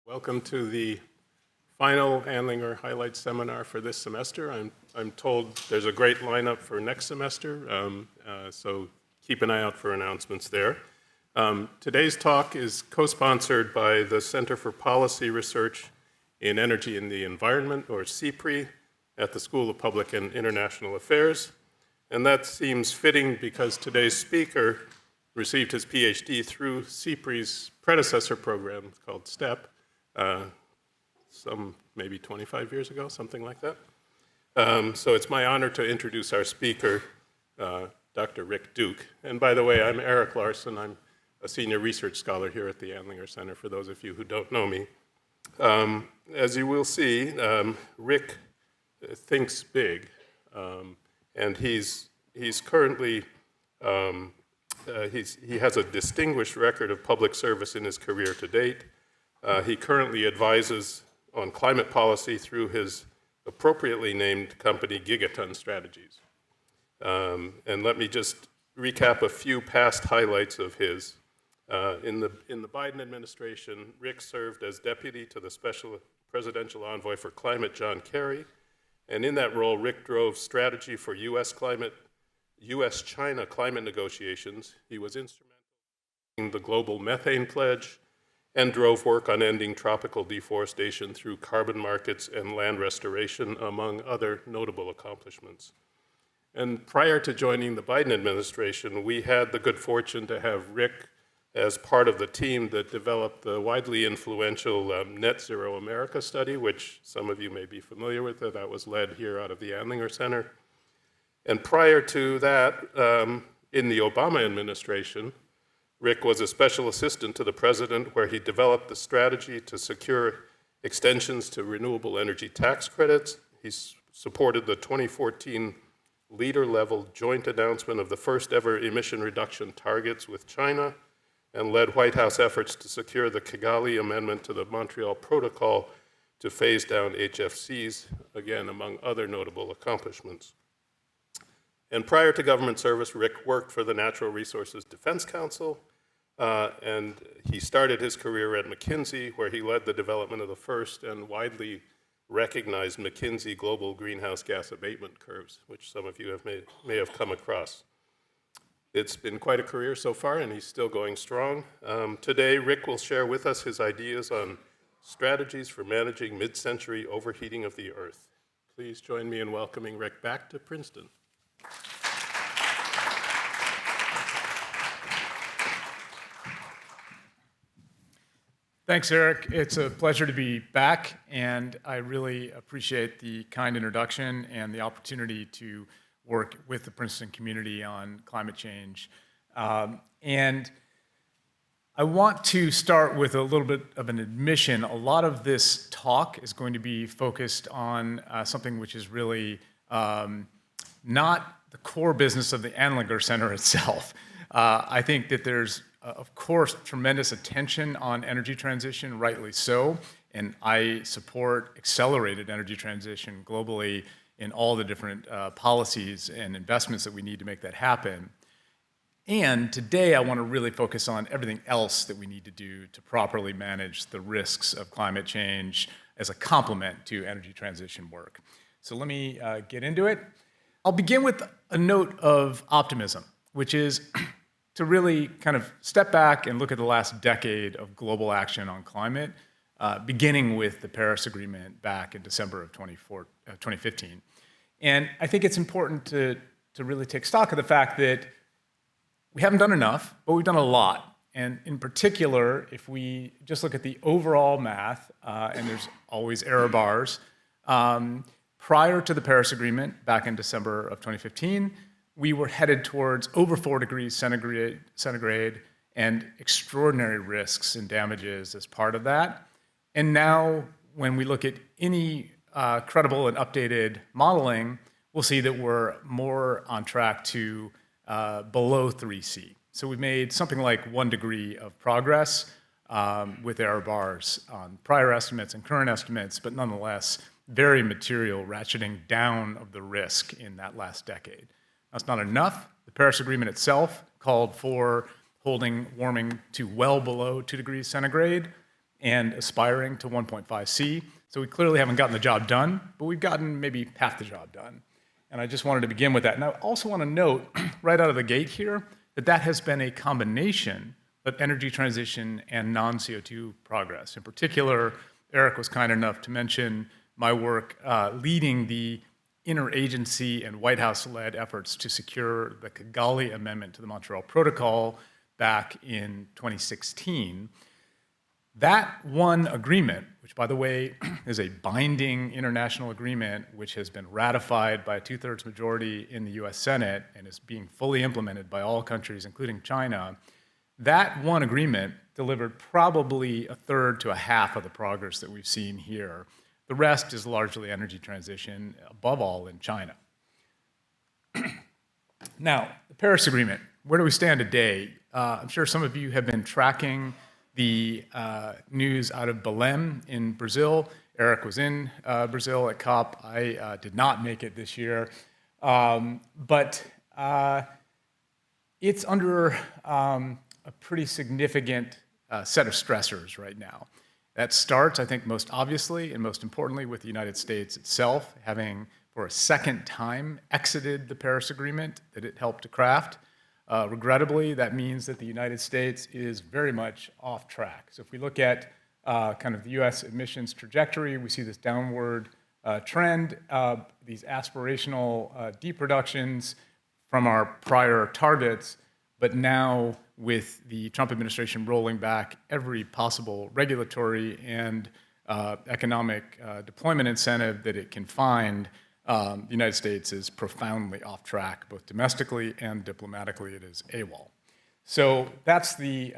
Welcome to the final Andlinger Highlights Seminar for this semester. I'm told there's a great lineup for next semester, so keep an eye out for announcements there. Today's talk is co-sponsored by the Center for Policy Research in Energy and the Environment, or CPRE, at the School of Public and International Affairs. And that seems fitting because today's speaker received his PhD through CPRE's predecessor program called STEP, some maybe 25 years ago, something like that. So it's my honor to introduce our speaker, Dr. Rick Duke. And by the way, I'm Eric Larson. I'm a senior research scholar here at the Andlinger Center, for those of you who don't know me. As you will see, Rick thinks big, and he's currently, he has a distinguished record of public service in his career to date. He currently advises on climate policy through his appropriately named company, Gigaton Strategies. And let me just recap a few past highlights of his. In the Biden administration, Rick served as deputy to the Special Presidential Envoy for Climate, John Kerry. And in that role, Rick drove strategy for US-China climate negotiations. He was instrumental in the global methane pledge and drove work on ending tropical deforestation through carbon markets and land restoration, among other notable accomplishments. And prior to joining the Biden administration, we had the good fortune to have Rick as part of the team that developed the widely influential Net Zero America study, which some of you may be familiar with. That was led here out of the Andlinger Center. And prior to that, in the Obama administration, Rick was a special assistant to the president, where he developed the strategy to secure extensions to renewable energy tax credits. He supported the 2014 leader-level joint announcement of the first ever emission reduction targets with China, and led White House efforts to secure the Kigali Amendment to the Montreal Protocol to phase down HFCs, again, among other notable accomplishments. And prior to government service, Rick worked for the Natural Resources Defense Council, and he started his career at McKinsey, where he led the development of the first and widely recognized McKinsey global greenhouse gas abatement curves, which some of you may have come across. It's been quite a career so far, and he's still going strong. Today, Rick will share with us his ideas on strategies for managing mid-century overheating of the Earth. Please join me in welcoming Rick back to Princeton. Thanks, Eric. It's a pleasure to be back, and I really appreciate the kind introduction and the opportunity to work with the Princeton community on climate change. And I want to start with a little bit of an admission. A lot of this talk is going to be focused on something which is really not the core business of the Andlinger Center itself. I think that there's, of course, tremendous attention on energy transition, rightly so, and I support accelerated energy transition globally in all the different policies and investments that we need to make that happen. And today I want to really focus on everything else that we need to do to properly manage the risks of climate change as a complement to energy transition work. So let me get into it. I'll begin with a note of optimism, which is to really kind of step back and look at the last decade of global action on climate, beginning with the Paris Agreement back in December of 2015. And I think it's important to really take stock of the fact that we haven't done enough, but we've done a lot. And in particular, if we just look at the overall math, and there's always error bars, prior to the Paris Agreement back in December of 2015, we were headed towards over 4 degrees centigrade and extraordinary risks and damages as part of that. And now, when we look at any credible and updated modeling, we'll see that we're more on track to below 3C. So we've made something like 1 degree of progress with error bars on prior estimates and current estimates, but nonetheless, very material ratcheting down of the risk in that last decade. That's not enough. The Paris Agreement itself called for holding warming to well below 2 degrees centigrade. and aspiring to 1.5C. So we clearly haven't gotten the job done, but we've gotten maybe half the job done. And I just wanted to begin with that. And I also want to note right out of the gate here that that has been a combination of energy transition and non-CO2 progress. In particular, Eric was kind enough to mention my work leading the interagency and White House-led efforts to secure the Kigali Amendment to the Montreal Protocol back in 2016. That one agreement, which by the way is a binding international agreement which has been ratified by a 2/3 majority in the US Senate and is being fully implemented by all countries, including China, that one agreement delivered probably a third to a half of the progress that we've seen here. The rest is largely energy transition, above all in China. Now, the Paris Agreement, where do we stand today? I'm sure some of you have been tracking the news out of Belém in Brazil. Eric was in Brazil at COP. I did not make it this year. But it's under a pretty significant set of stressors right now. That starts, I think, most obviously and most importantly with the United States itself, having for a second time exited the Paris Agreement that it helped to craft. Regrettably, that means that the United States is very much off track. So if we look at kind of the US emissions trajectory, we see this downward trend, these aspirational deep reductions from our prior targets, but now with the Trump administration rolling back every possible regulatory and economic deployment incentive that it can find, the United States is profoundly off track, both domestically and diplomatically. It is AWOL. So that's the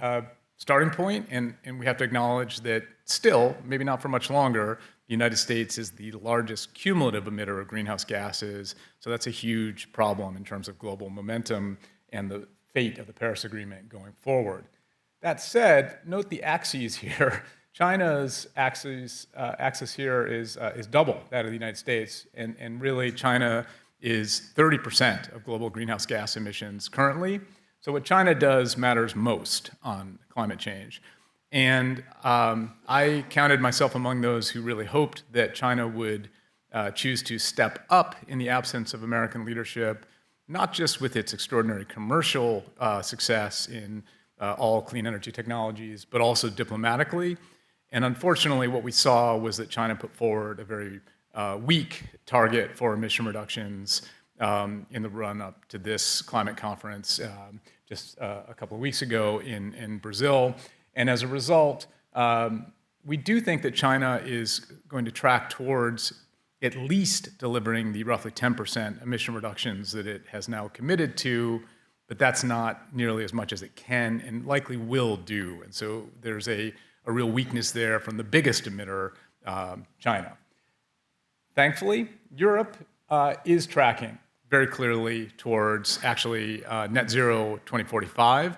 starting point, and we have to acknowledge that still, maybe not for much longer, the United States is the largest cumulative emitter of greenhouse gases, so that's a huge problem in terms of global momentum and the fate of the Paris Agreement going forward. That said, note the axes here. China's axis here is double that of the United States, and really China is 30% of global greenhouse gas emissions currently. So what China does matters most on climate change. And I counted myself among those who really hoped that China would choose to step up in the absence of American leadership, not just with its extraordinary commercial success in all clean energy technologies, but also diplomatically. And unfortunately, what we saw was that China put forward a very weak target for emission reductions in the run-up to this climate conference just a couple of weeks ago in Brazil. And as a result, we do think that China is going to track towards at least delivering the roughly 10% emission reductions that it has now committed to, but that's not nearly as much as it can and likely will do. And so there's a real weakness there from the biggest emitter, China. Thankfully, Europe is tracking very clearly towards actually net zero 2045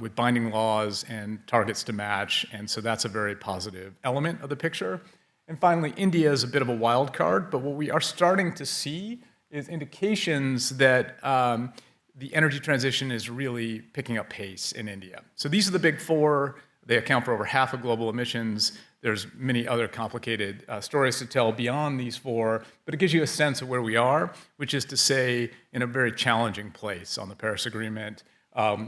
with binding laws and targets to match, and so that's a very positive element of the picture. And finally, India is a bit of a wild card, but what we are starting to see is indications that the energy transition is really picking up pace in India. So these are the big four. They account for over half of global emissions. There's many other complicated stories to tell beyond these four, but it gives you a sense of where we are, which is to say in a very challenging place on the Paris Agreement,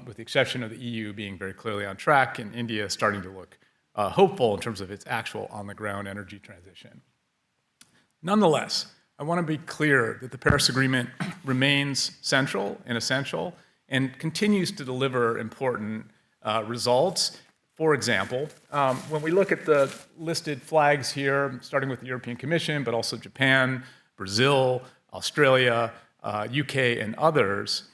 with the exception of the EU being very clearly on track and India starting to look hopeful in terms of its actual on-the-ground energy transition. Nonetheless, I want to be clear that the Paris Agreement remains central and essential and continues to deliver important results. For example, when we look at the listed flags here, starting with the European Commission, but also Japan, Brazil, Australia, UK, and others,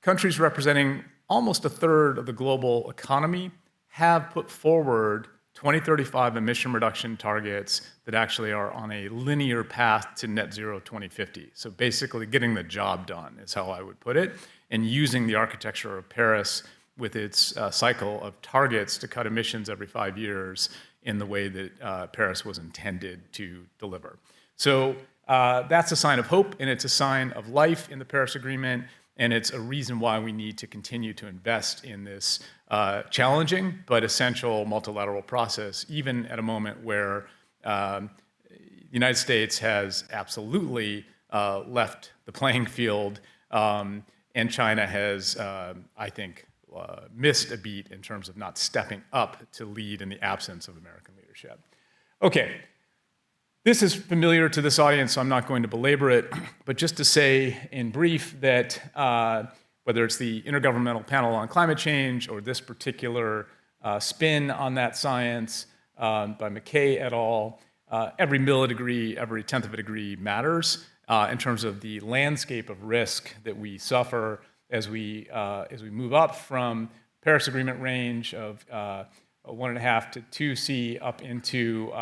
countries representing almost a third of the global economy have put forward 2035 emission reduction targets that actually are on a linear path to net zero 2050. So basically getting the job done is how I would put it, and using the architecture of Paris with its cycle of targets to cut emissions every 5 years in the way that Paris was intended to deliver. So that's a sign of hope, and it's a sign of life in the Paris Agreement. And it's a reason why we need to continue to invest in this challenging but essential multilateral process, even at a moment where the United States has absolutely left the playing field, and China has, I think, missed a beat in terms of not stepping up to lead in the absence of American leadership. Okay, this is familiar to this audience, so I'm not going to belabor it, but just to say in brief that whether it's the Intergovernmental Panel on Climate Change or this particular spin on that science by McKay et al., every millidegree, every tenth of a degree matters in terms of the landscape of risk that we suffer as we move up from Paris Agreement range of 1.5 to 2C up into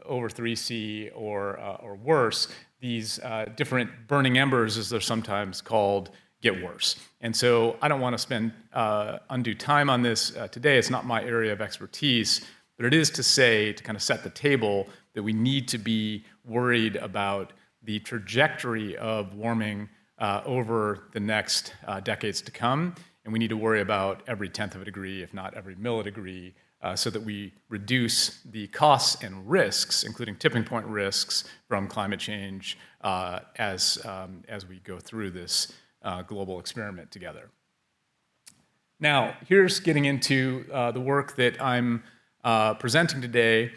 over 3C or worse. These different burning embers, as they're sometimes called, get worse. And so I don't want to spend undue time on this today. It's not my area of expertise, but it is to say, to kind of set the table, that we need to be worried about the trajectory of warming over the next decades to come, and we need to worry about every tenth of a degree, if not every millidegree, so that we reduce the costs and risks, including tipping point risks from climate change as we go through this global experiment together. Now, here's getting into the work that I'm presenting today,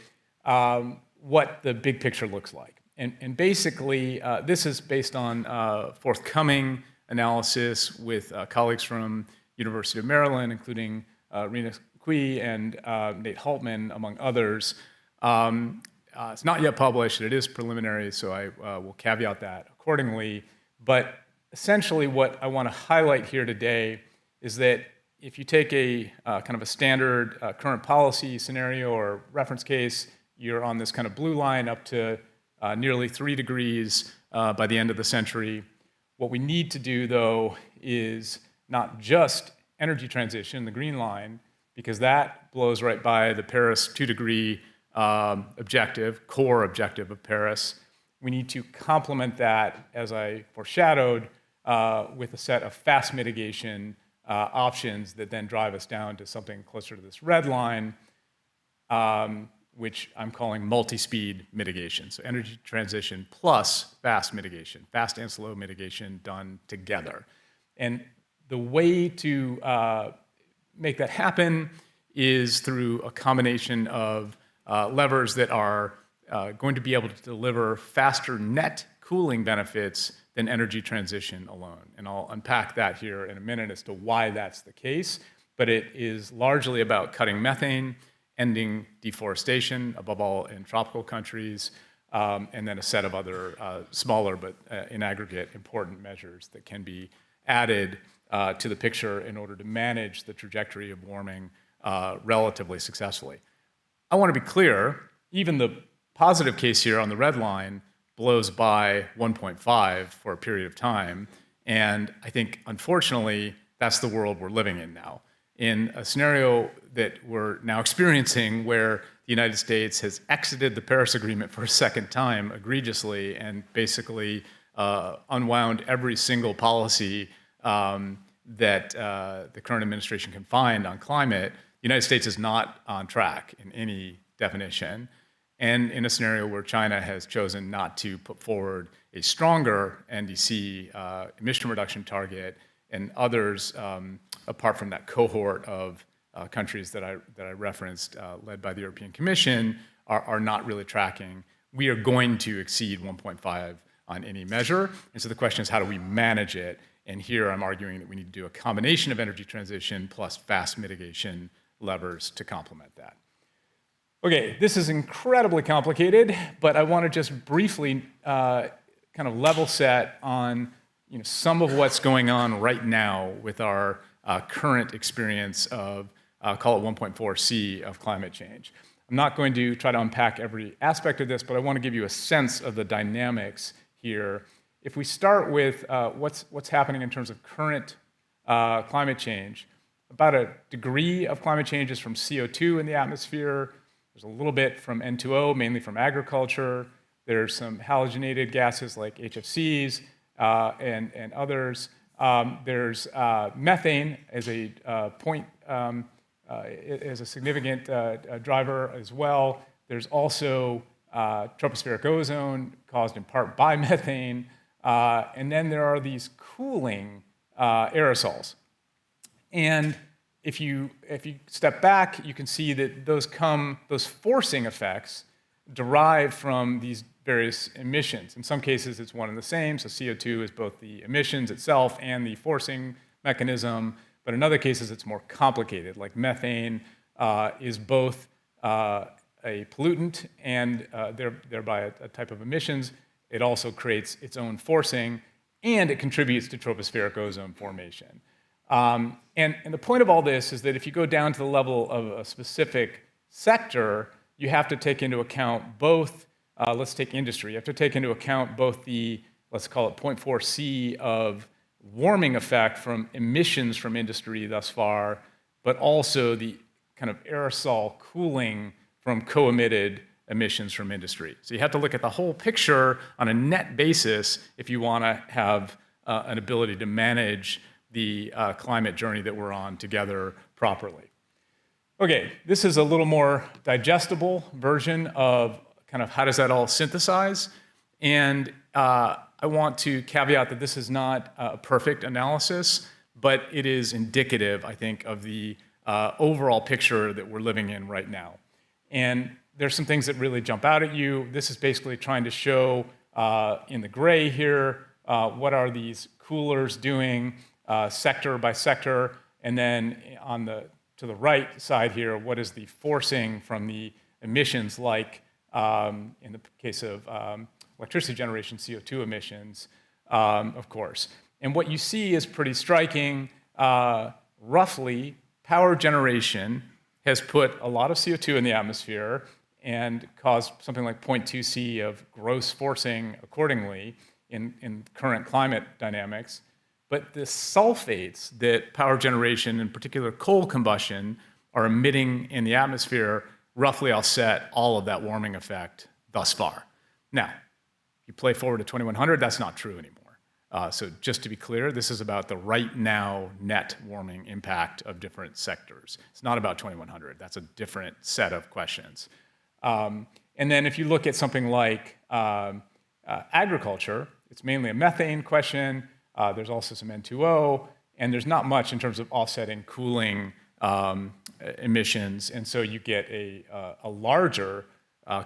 what the big picture looks like. And basically, this is based on forthcoming analysis with colleagues from University of Maryland, including Rena Kui and Nate Haltman, among others. It's not yet published. It is preliminary, so I will caveat that accordingly. But essentially, what I want to highlight here today is that if you take a kind of a standard current policy scenario or reference case, you're on this kind of blue line up to nearly 3 degrees by the end of the century. What we need to do, though, is not just energy transition, the green line, because that blows right by the Paris 2-degree objective, core objective of Paris. We need to complement that, as I foreshadowed, with a set of fast mitigation options that then drive us down to something closer to this red line, which I'm calling multi-speed mitigation. So energy transition plus fast mitigation, fast and slow mitigation done together. And the way to make that happen is through a combination of levers that are going to be able to deliver faster net cooling benefits than energy transition alone. And I'll unpack that here in a minute as to why that's the case. But it is largely about cutting methane, ending deforestation, above all in tropical countries, and then a set of other smaller but in aggregate important measures that can be added to the picture in order to manage the trajectory of warming relatively successfully. I want to be clear, even the positive case here on the red line blows by 1.5 for a period of time, and I think, unfortunately, that's the world we're living in now. In a scenario that we're now experiencing where the United States has exited the Paris Agreement for a second time egregiously and basically unwound every single policy that the current administration can find on climate, the United States is not on track in any definition. And in a scenario where China has chosen not to put forward a stronger NDC emission reduction target, and others, apart from that cohort of countries that I referenced, led by the European Commission, are not really tracking. We are going to exceed 1.5 on any measure. And so the question is, how do we manage it? And here I'm arguing that we need to do a combination of energy transition plus fast mitigation levers to complement that. Okay, this is incredibly complicated, but I want to just briefly kind of level set on some of what's going on right now with our current experience of, call it 1.4C of climate change. I'm not going to try to unpack every aspect of this, but I want to give you a sense of the dynamics here. If we start with what's happening in terms of current climate change, about a degree of climate change is from CO2 in the atmosphere. There's a little bit from N2O, mainly from agriculture. There's some halogenated gases like HFCs. and others. There's methane as a is a significant driver as well. There's also tropospheric ozone caused in part by methane. And then there are these cooling aerosols. And if you step back, you can see that those forcing effects derive from these various emissions. In some cases, it's one and the same. So CO2 is both the emissions itself and the forcing mechanism. But in other cases, it's more complicated, like methane is both a pollutant and thereby a type of emissions. It also creates its own forcing, and it contributes to tropospheric ozone formation. And the point of all this is that if you go down to the level of a specific sector, you have to take into account both, let's take industry, you have to take into account both the, let's call it 0.4 C of warming effect from emissions from industry thus far, but also the kind of aerosol cooling from co-emitted emissions from industry. So you have to look at the whole picture on a net basis if you want to have an ability to manage the climate journey that we're on together properly. Okay, this is a little more digestible version of kind of how does that all synthesize. And I want to caveat that this is not a perfect analysis, but it is indicative, I think, of the overall picture that we're living in right now. And there's some things that really jump out at you. This is basically trying to show in the gray here, what are these coolers doing sector by sector, and then to the right side here, what is the forcing from the emissions, like in the case of electricity generation, CO2 emissions, of course. And what you see is pretty striking. Roughly, power generation has put a lot of CO2 in the atmosphere and caused something like 0.2 C of gross forcing accordingly in current climate dynamics. But the sulfates that power generation, in particular coal combustion, are emitting in the atmosphere roughly offset all of that warming effect thus far. Now, you play forward to 2100, that's not true anymore. So just to be clear, this is about the right now net warming impact of different sectors. It's not about 2100. That's a different set of questions. And then if you look at something like agriculture, it's mainly a methane question. There's also some N2O, and there's not much in terms of offsetting cooling emissions. And so you get a larger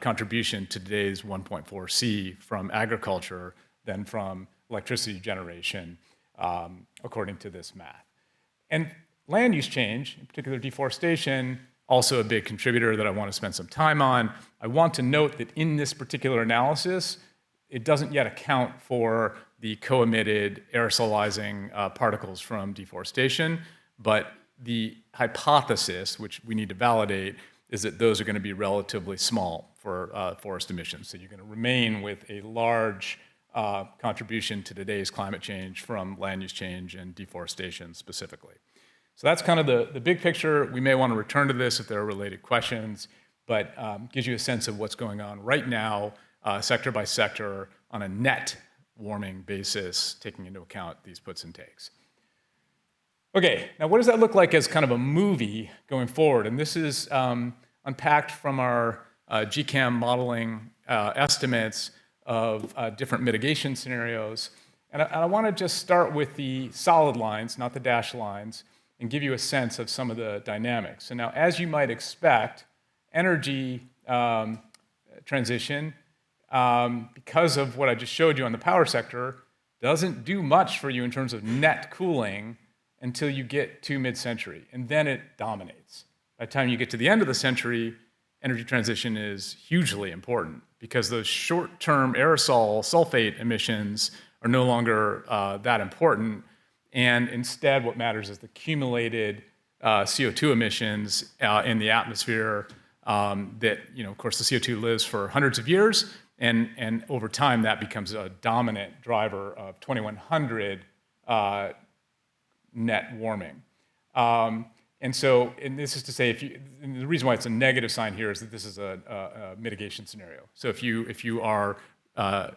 contribution to today's 1.4 C from agriculture than from electricity generation, according to this math. And land use change, in particular deforestation, also a big contributor that I want to spend some time on. I want to note that in this particular analysis, it doesn't yet account for the co-emitted aerosolizing particles from deforestation, but the hypothesis, which we need to validate, is that those are going to be relatively small for forest emissions. So you're going to remain with a large contribution to today's climate change from land use change and deforestation specifically. So that's kind of the big picture. We may want to return to this if there are related questions, but gives you a sense of what's going on right now, sector by sector, on a net warming basis, taking into account these puts and takes. Okay, now what does that look like as kind of a movie going forward? And this is unpacked from our GCAM modeling estimates of different mitigation scenarios. And I want to just start with the solid lines, not the dashed lines, and give you a sense of some of the dynamics. So now, as you might expect, energy transition, because of what I just showed you on the power sector, doesn't do much for you in terms of net cooling until you get to mid-century, and then it dominates. By the time you get to the end of the century, energy transition is hugely important because those short-term aerosol sulfate emissions are no longer that important, and instead what matters is the accumulated CO2 emissions in the atmosphere that, of course, the CO2 lives for hundreds of years, and over time that becomes a dominant driver of 2100 net warming. And this is to say, and the reason why it's a negative sign here is that this is a mitigation scenario. So if you are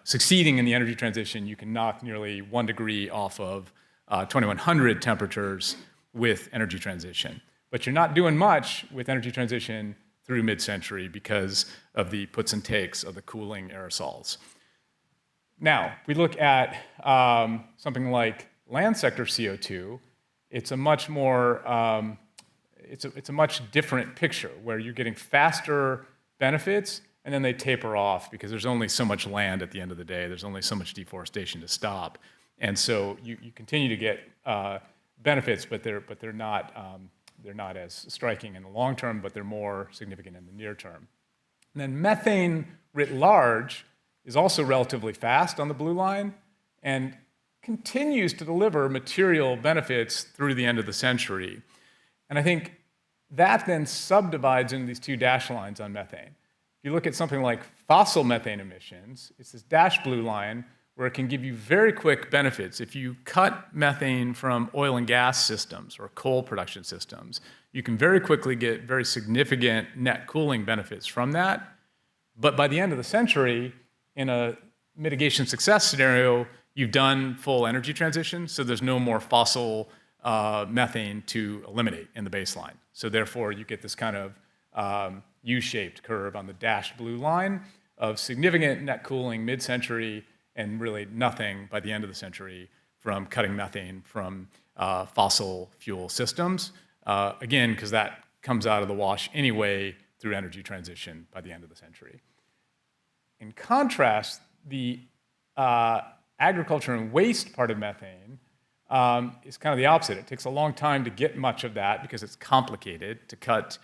succeeding in the energy transition, you can knock nearly 1 degree off of 2100 temperatures with energy transition. But you're not doing much with energy transition through mid-century because of the puts and takes of the cooling aerosols. Now, if we look at something like land sector CO2, it's a much more, it's a much different picture where you're getting faster benefits and then they taper off because there's only so much land at the end of the day. There's only so much deforestation to stop. And so you continue to get benefits, but they're not as striking in the long term, but they're more significant in the near term. And then methane writ large is also relatively fast on the blue line and continues to deliver material benefits through the end of the century. And I think that then subdivides into these two dashed lines on methane. If you look at something like fossil methane emissions, it's this dashed blue line where it can give you very quick benefits. If you cut methane from oil and gas systems or coal production systems, you can very quickly get very significant net cooling benefits from that. But by the end of the century, in a mitigation success scenario, you've done full energy transition, so there's no more fossil methane to eliminate in the baseline. So therefore, you get this kind of U-shaped curve on the dashed blue line of significant net cooling mid-century and really nothing by the end of the century from cutting methane from fossil fuel systems. Again, because that comes out of the wash anyway through energy transition by the end of the century. In contrast, the agriculture and waste part of methane is kind of the opposite. It takes a long time to get much of that because it's complicated to cut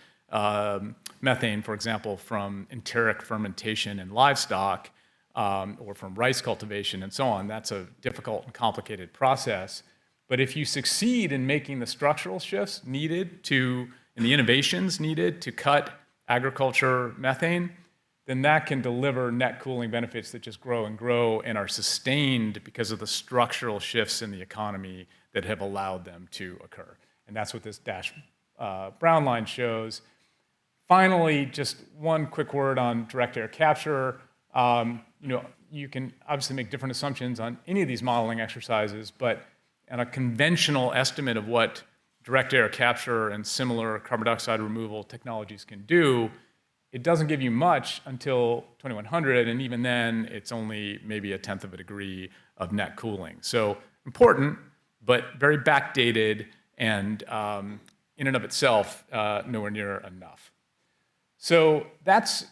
methane, for example, from enteric fermentation in livestock or from rice cultivation and so on. That's a difficult and complicated process. But if you succeed in making the structural shifts needed and the innovations needed to cut agriculture methane, then that can deliver net cooling benefits that just grow and grow and are sustained because of the structural shifts in the economy that have allowed them to occur. And that's what this dashed brown line shows. Finally, just one quick word on direct air capture. You can obviously make different assumptions on any of these modeling exercises, but on a conventional estimate of what direct air capture and similar carbon dioxide removal technologies can do, it doesn't give you much until 2100, and even then, it's only maybe 1/10 of a degree of net cooling. So important, but very backdated, and in and of itself, nowhere near enough. So that's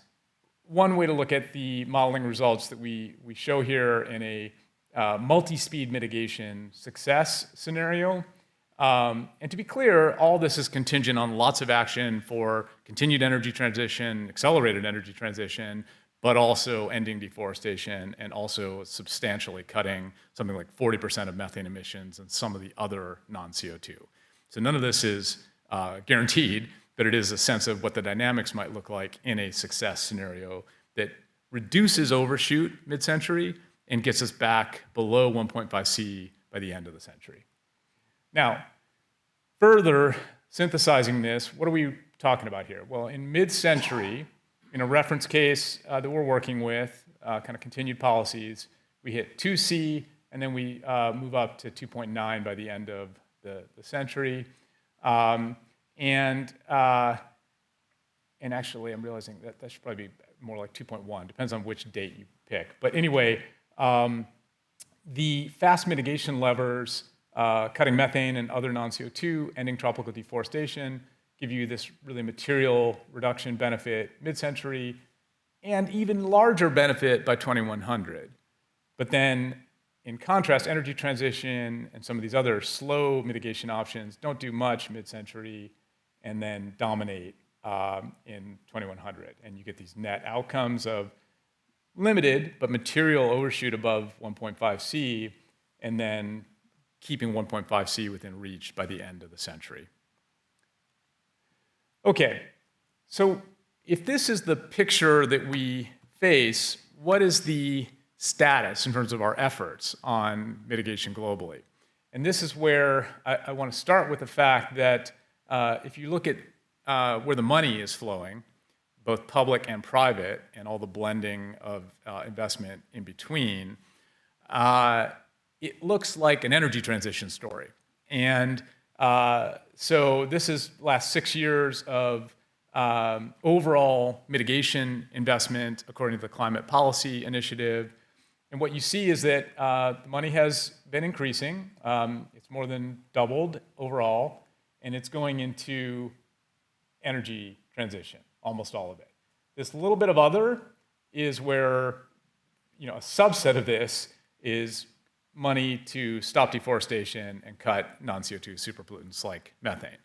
one way to look at the modeling results that we show here in a multi-speed mitigation success scenario. And to be clear, all this is contingent on lots of action for continued energy transition, accelerated energy transition, but also ending deforestation and also substantially cutting something like 40% of methane emissions and some of the other non-CO2. So none of this is guaranteed, but it is a sense of what the dynamics might look like in a success scenario that reduces overshoot mid-century and gets us back below 1.5 C by the end of the century. Now, further synthesizing this, what are we talking about here? Well, in mid-century, in a reference case that we're working with, kind of continued policies, we hit 2C, and then we move up to 2.9 by the end of the century. And actually, I'm realizing that should probably be more like 2.1, depends on which date you pick. But anyway, the fast mitigation levers, cutting methane and other non-CO2, ending tropical deforestation, give you this really material reduction benefit mid-century, and even larger benefit by 2100. But then, in contrast, energy transition and some of these other slow mitigation options don't do much mid-century and then dominate in 2100. And you get these net outcomes of limited but material overshoot above 1.5 C, and then keeping 1.5 C within reach by the end of the century. Okay, so if this is the picture that we face, what is the status in terms of our efforts on mitigation globally? And this is where I want to start with the fact that if you look at where the money is flowing, both public and private, and all the blending of investment in between, it looks like an energy transition story. And so this is last 6 years of overall mitigation investment according to the Climate Policy Initiative. And what you see is that the money has been increasing. It's more than doubled overall, and it's going into energy transition, almost all of it. This little bit of other is where, a subset of this is money to stop deforestation and cut non-CO2 superpollutants like methane.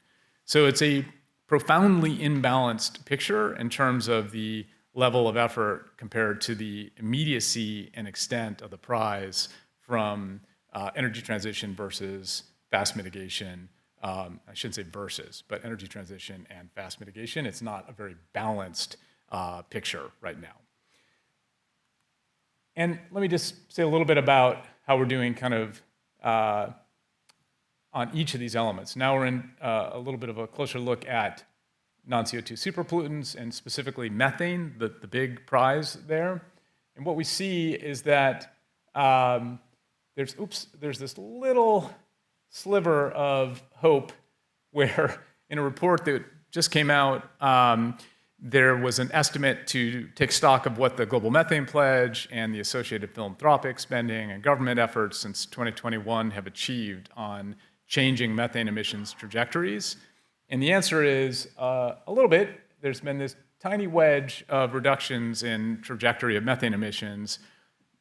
So it's a profoundly imbalanced picture in terms of the level of effort compared to the immediacy and extent of the prize from energy transition versus fast mitigation. I shouldn't say versus, but energy transition and fast mitigation. It's not a very balanced picture right now. And let me just say a little bit about how we're doing kind of on each of these elements. Now we're in a little bit of a closer look at non-CO2 superpollutants and specifically methane, the big prize there. And what we see is that there's this little sliver of hope where in a report that just came out, there was an estimate to take stock of what the Global Methane Pledge and the associated philanthropic spending and government efforts since 2021 have achieved on changing methane emissions trajectories. And the answer is a little bit. There's been this tiny wedge of reductions in trajectory of methane emissions,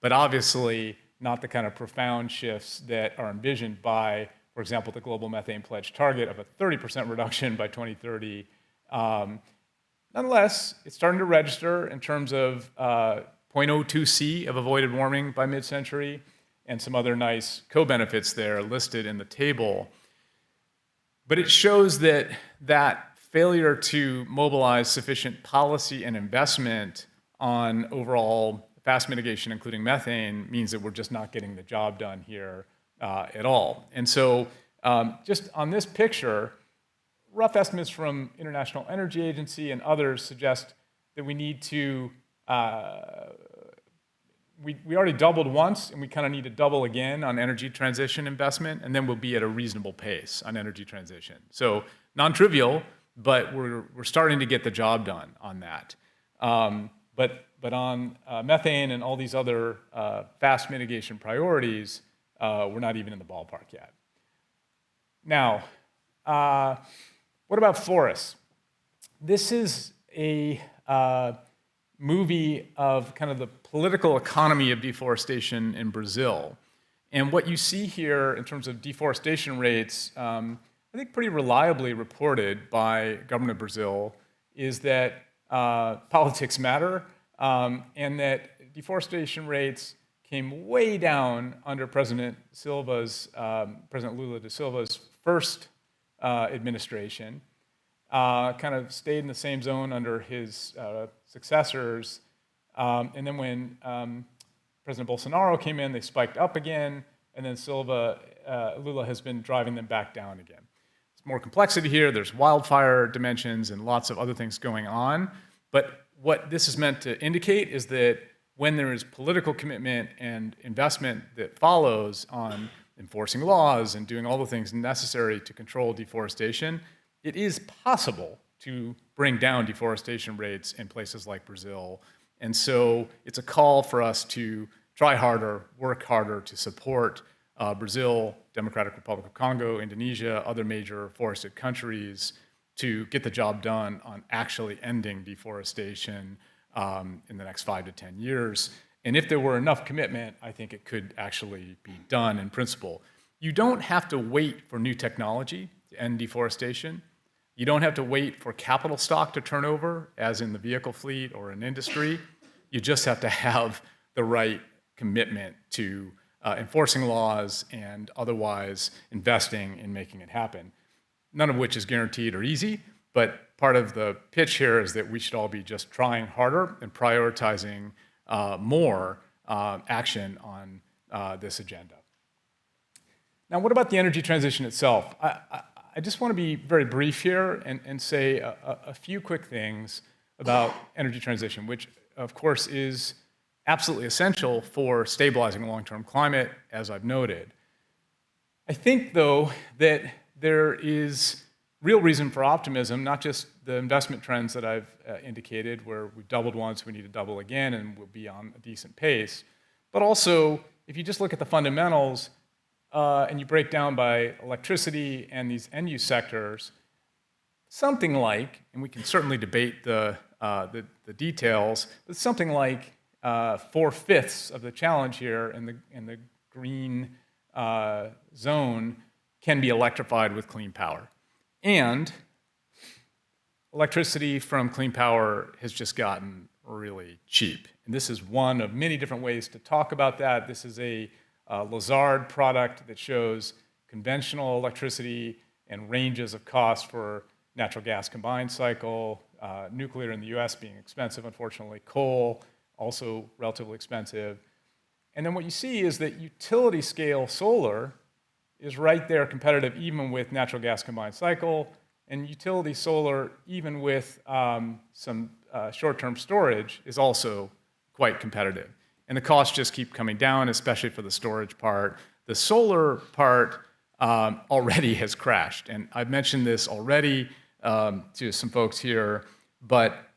but obviously not the kind of profound shifts that are envisioned by, for example, the Global Methane Pledge target of a 30% reduction by 2030. Nonetheless, it's starting to register in terms of 0.02 C of avoided warming by mid-century and some other nice co-benefits there listed in the table. But it shows that failure to mobilize sufficient policy and investment on overall fast mitigation, including methane, means that we're just not getting the job done here at all. And so just on this picture, rough estimates from International Energy Agency and others suggest that we need to, we already doubled once, and we kind of need to double again on energy transition investment, and then we'll be at a reasonable pace on energy transition. So non-trivial, but we're starting to get the job done on that. But on methane and all these other fast mitigation priorities, we're not even in the ballpark yet. Now, what about forests? This is a movie of kind of the political economy of deforestation in Brazil. And what you see here in terms of deforestation rates, I think pretty reliably reported by government of Brazil, is that politics matter, and that deforestation rates came way down under President Lula da Silva's first administration, kind of stayed in the same zone under his successors. And then when President Bolsonaro came in, they spiked up again, and then Lula has been driving them back down again. There's more complexity here. There's wildfire dimensions and lots of other things going on. But what this is meant to indicate is that when there is political commitment and investment that follows on enforcing laws and doing all the things necessary to control deforestation, it is possible to bring down deforestation rates in places like Brazil. And so it's a call for us to try harder, work harder to support Brazil, Democratic Republic of Congo, Indonesia, other major forested countries to get the job done on actually ending deforestation in the next 5 to 10 years. And if there were enough commitment, I think it could actually be done in principle. You don't have to wait for new technology to end deforestation. You don't have to wait for capital stock to turn over, as in the vehicle fleet or in industry. You just have to have the right commitment to enforcing laws and otherwise investing in making it happen. None of which is guaranteed or easy, but part of the pitch here is that we should all be just trying harder and prioritizing more action on this agenda. Now, what about the energy transition itself? I just want to be very brief here and say a few quick things about energy transition, which of course is absolutely essential for stabilizing long-term climate, as I've noted. I think, though, that there is real reason for optimism, not just the investment trends that I've indicated, where we've doubled once, we need to double again, and we'll be on a decent pace, but also, if you just look at the fundamentals and you break down by electricity and these end-use sectors, something like, and we can certainly debate the details, but something like 4/5 of the challenge here in the green zone can be electrified with clean power. And electricity from clean power has just gotten really cheap. And this is one of many different ways to talk about that. This is a Lazard product that shows conventional electricity and ranges of cost for natural gas combined cycle, nuclear in the US being expensive, unfortunately, coal also relatively expensive. And then what you see is that utility scale solar is right there competitive even with natural gas combined cycle, and utility solar, even with some short-term storage, is also quite competitive. And the costs just keep coming down, especially for the storage part. The solar part already has crashed, and I've mentioned this already to some folks here, but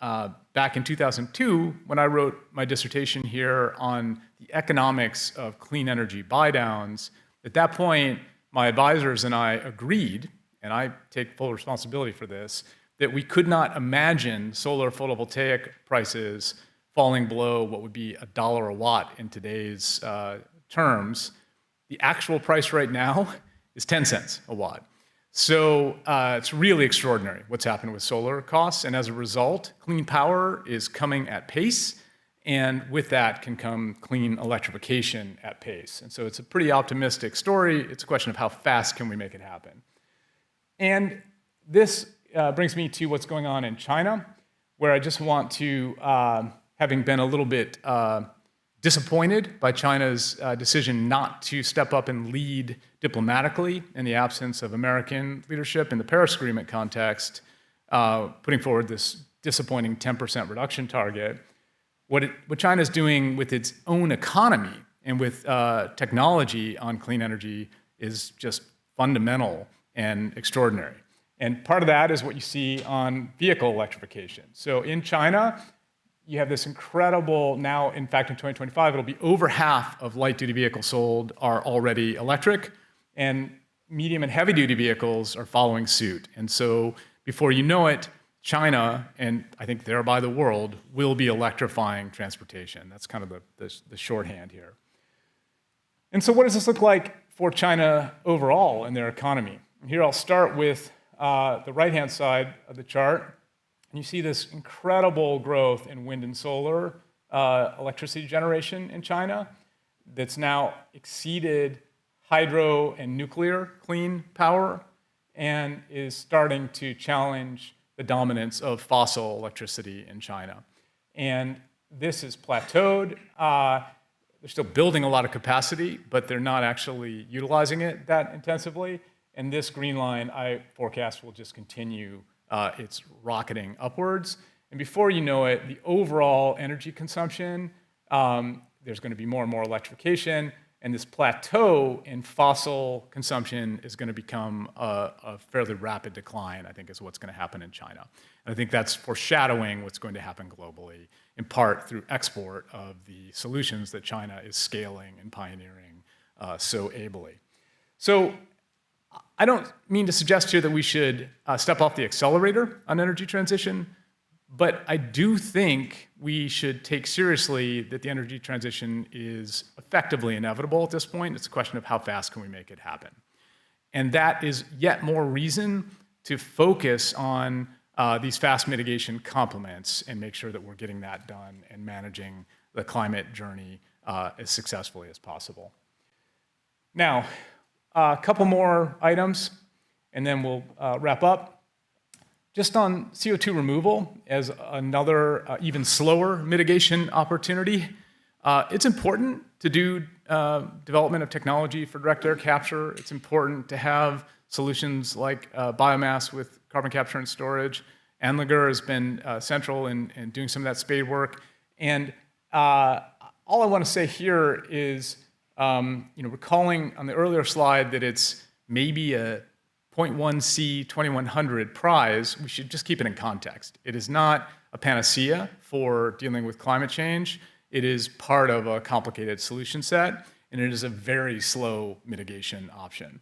back in 2002, when I wrote my dissertation here on the economics of clean energy buy-downs, at that point, my advisors and I agreed, and I take full responsibility for this, that we could not imagine solar photovoltaic prices falling below what would be $1 a watt in today's terms. The actual price right now is 10 cents a watt. So it's really extraordinary what's happened with solar costs, and as a result, clean power is coming at pace, and with that can come clean electrification at pace. And so it's a pretty optimistic story. It's a question of how fast can we make it happen. And this brings me to what's going on in China, where I just want to, having been a little bit disappointed by China's decision not to step up and lead diplomatically in the absence of American leadership in the Paris Agreement context, putting forward this disappointing 10% reduction target. What China's doing with its own economy and with technology on clean energy is just fundamental and extraordinary. And part of that is what you see on vehicle electrification. So in China, you have this incredible, now in fact in 2025, it'll be over half of light duty vehicles sold are already electric, and medium and heavy duty vehicles are following suit. And so before you know it, China, and I think thereby the world, will be electrifying transportation. That's kind of the shorthand here. And so what does this look like for China overall in their economy? And here I'll start with the right-hand side of the chart. And you see this incredible growth in wind and solar electricity generation in China that's now exceeded hydro and nuclear clean power and is starting to challenge the dominance of fossil electricity in China. And this has plateaued. They're still building a lot of capacity, but they're not actually utilizing it that intensively. And this green line, I forecast, will just continue its rocketing upwards. And before you know it, the overall energy consumption, there's going to be more and more electrification, and this plateau in fossil consumption is going to become a fairly rapid decline, I think, is what's going to happen in China. And I think that's foreshadowing what's going to happen globally, in part through export of the solutions that China is scaling and pioneering so ably. So I don't mean to suggest here that we should step off the accelerator on energy transition, but I do think we should take seriously that the energy transition is effectively inevitable at this point. It's a question of how fast can we make it happen. And that is yet more reason to focus on these fast mitigation complements and make sure that we're getting that done and managing the climate journey as successfully as possible. Now, a couple more items, and then we'll wrap up. Just on CO2 removal as another even slower mitigation opportunity, it's important to do development of technology for direct air capture. It's important to have solutions like biomass with carbon capture and storage. Andlinger has been central in doing some of that spade work. And all I want to say here is, recalling on the earlier slide that it's maybe a 0.1C 2100 prize, we should just keep it in context. It is not a panacea for dealing with climate change. It is part of a complicated solution set, and it is a very slow mitigation option.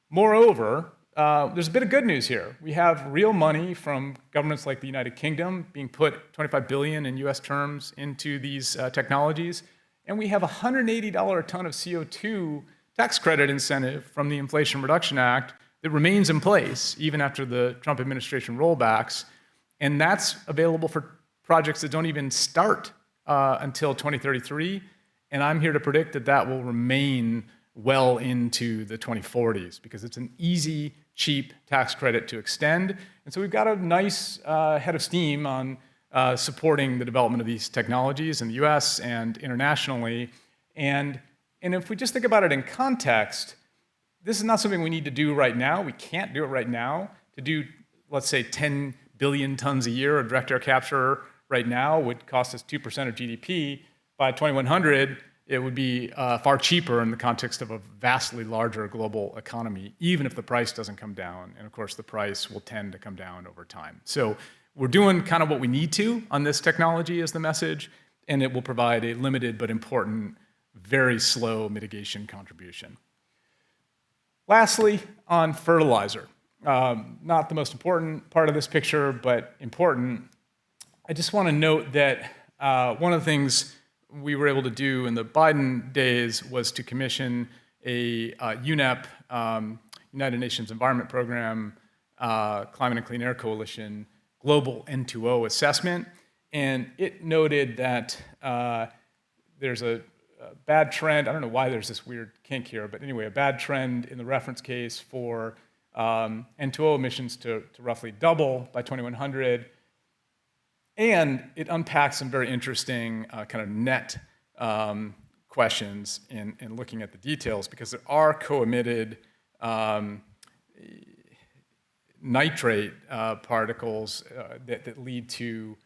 Moreover, there's a bit of good news here. We have real money from governments like the United Kingdom being put 25 billion in US terms into these technologies, and we have a $180 a ton of CO2 tax credit incentive from the Inflation Reduction Act that remains in place even after the Trump administration rollbacks, and that's available for projects that don't even start until 2033, and I'm here to predict that that will remain well into the 2040s because it's an easy, cheap tax credit to extend. And so we've got a nice head of steam on supporting the development of these technologies in the US and internationally. And if we just think about it in context, this is not something we need to do right now. We can't do it right now. To do, let's say, 10 billion tons a year of direct air capture right now would cost us 2% of GDP. By 2100, it would be far cheaper in the context of a vastly larger global economy, even if the price doesn't come down. And of course, the price will tend to come down over time. So we're doing kind of what we need to on this technology is the message, and it will provide a limited but important, very slow mitigation contribution. Lastly, on fertilizer, not the most important part of this picture, but important. I just want to note that one of the things we were able to do in the Biden days was to commission a UNEP, United Nations Environment Program, Climate and Clean Air Coalition, global N2O assessment. And it noted that there's a bad trend. I don't know why there's this weird kink here, but anyway, a bad trend in the reference case for N2O emissions to roughly double by 2100. And it unpacks some very interesting kind of net questions in looking at the details, because there are co-emitted nitrate particles that lead to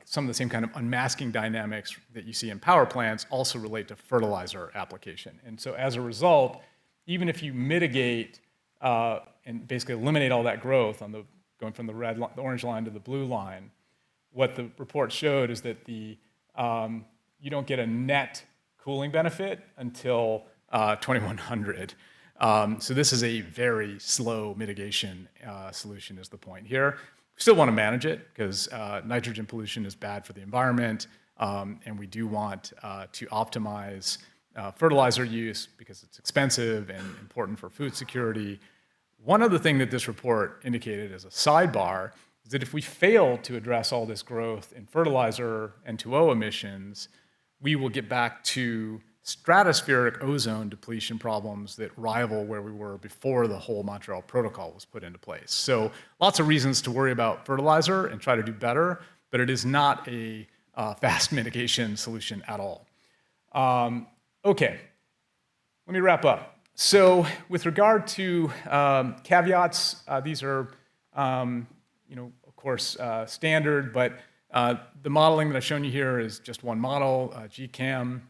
some of the same kind of unmasking dynamics that you see in power plants also relate to fertilizer application. And so as a result, even if you mitigate and basically eliminate all that growth on going from the orange line to the blue line, what the report showed is that you don't get a net cooling benefit until 2100. So this is a very slow mitigation solution is the point here. We still want to manage it because nitrogen pollution is bad for the environment, and we do want to optimize fertilizer use because it's expensive and important for food security. One other thing that this report indicated as a sidebar is that if we fail to address all this growth in fertilizer and N2O emissions, we will get back to stratospheric ozone depletion problems that rival where we were before the whole Montreal Protocol was put into place. So lots of reasons to worry about fertilizer and try to do better, but it is not a fast mitigation solution at all. Okay, let me wrap up. So with regard to caveats, these are of course, standard, but the modeling that I've shown you here is just one model. GCAM